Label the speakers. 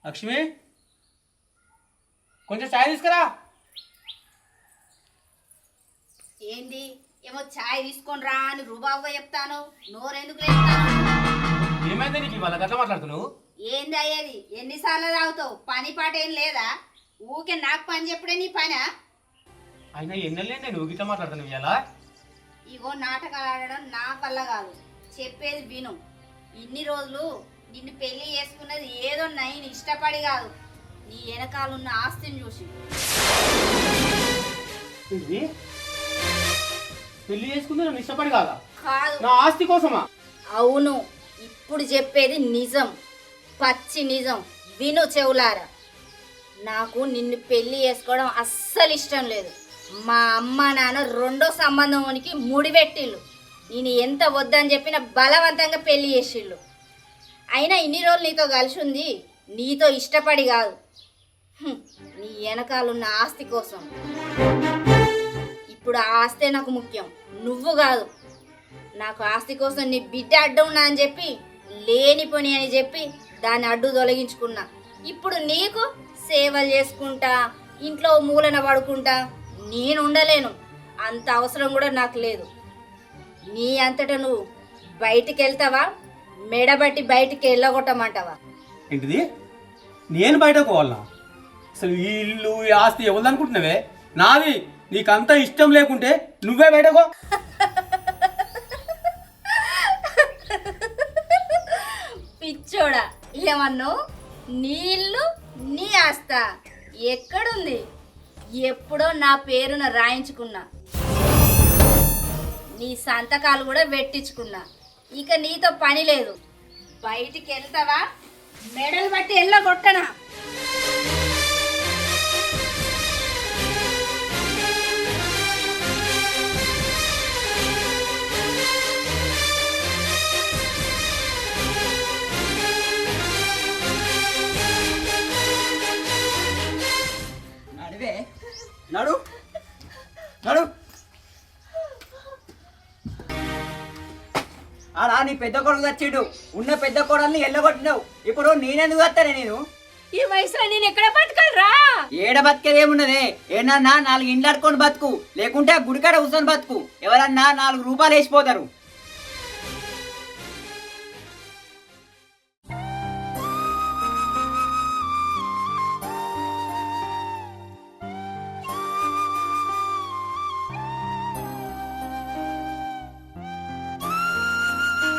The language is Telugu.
Speaker 1: లక్ష్మి కొంచెం చాయ్ తీసుకురా.
Speaker 2: ఏంది ఏమో ఛాయ్ తీసుకొని రా అని రుబాబుగా చెప్తాను, నోరెందుకు లేస్తాను?
Speaker 1: ఏమైంది నీకు ఇవాళ గట్లా మాట్లాడుతున్నావు?
Speaker 2: ఏంది అయ్యేది? ఎన్నిసార్లు తాగుతావు? పని పాట ఏం లేదా? ఊకే నాకు పని చెప్పుడే నీ పనా?
Speaker 1: అయినా ఎన్నెళ్ళే నేను గిట్లా మాట్లాడుతున్నావు ఇవాళ?
Speaker 2: ఇగో నాటకాలు ఆడడం నా వల్ల కాదు, చెప్పేది విను. ఇన్ని రోజులు నిన్ను పెళ్లి చేసుకున్నది ఏదో నైన్ ఇష్టపడి కాదు, నీ వెనకాలన్న ఆస్తిని చూసి.
Speaker 1: ఏంటి? పెళ్లి చేసుకుంది నన్ను ఇష్టపడి కాదా?
Speaker 2: కాదు,
Speaker 1: నా ఆస్తి కోసమా?
Speaker 2: అవును, ఇప్పుడు చెప్పేది నిజం, పచ్చి నిజం. విను చెవులారా. నాకు నిన్ను పెళ్లి చేసుకోవడం అస్సలు ఇష్టం లేదు. మా అమ్మ నాన్న రెండో సంబంధంకి ముడిపెట్టిళ్ళు. నేను ఎంత వద్దని చెప్పినా బలవంతంగా పెళ్లి చేసిళ్ళు. అయినా ఇన్ని రోజులు నీతో కలిసి ఉంది నీతో ఇష్టపడి కాదు, నీ వెనకాలన్న ఆస్తి కోసం. ఇప్పుడు ఆ ఆస్తే నాకు ముఖ్యం, నువ్వు కాదు. నాకు ఆస్తి కోసం నీ బిడ్డ అడ్డు ఉన్నా అని చెప్పి లేనిపోని అని చెప్పి దాన్ని అడ్డు తొలగించుకున్నా. ఇప్పుడు నీకు సేవలు చేసుకుంటా ఇంట్లో మూలన పడుకుంటా నేను ఉండలేను, అంత అవసరం కూడా నాకు లేదు. నీ అంతటా నువ్వు బయటికి వెళ్తావా, మెడబట్టి బయటికి వెళ్ళగొట్టమంటావా?
Speaker 1: ఏంటిది? నేను బయటకు పోవాలనా? అసలు ఈ ఇల్లు ఈ ఆస్తి ఎవరు అనుకుంటున్నావే? నాది. నీకంతా ఇష్టం లేకుంటే నువ్వే బయటకో.
Speaker 2: పిచ్చోడా, ఏమన్నావు? నీ ఇల్లు నీ ఆస్తా ఎక్కడుంది? ఎప్పుడో నా పేరున రాయించుకున్నా, నీ సంతకాలు కూడా పెట్టించుకున్నా. ఇక నీతో పని లేదు. బయటికి వెళ్తావా, మెడలు బట్టి వెళ్ళగొట్టనా?
Speaker 3: నడు నడు. ఆడా నీ పెద్ద కొడుకు తెచ్చిండు, ఉన్న పెద్ద కొడల్ని ఎల్లగొట్టినావు. ఇప్పుడు నేనెందుకు వస్తానే? నేను
Speaker 2: ఈ వయసులో నేను ఎక్కడ బతకలరా?
Speaker 3: ఏడ బతికేదేమున్నదే? ఏనన్నా 4 ఇండ్లు అడుకొని బతుకు, లేకుంటే గుడికాడ కూర్చొని బతుకు. ఎవరన్నా 4 రూపాయలు వేసిపోతారు.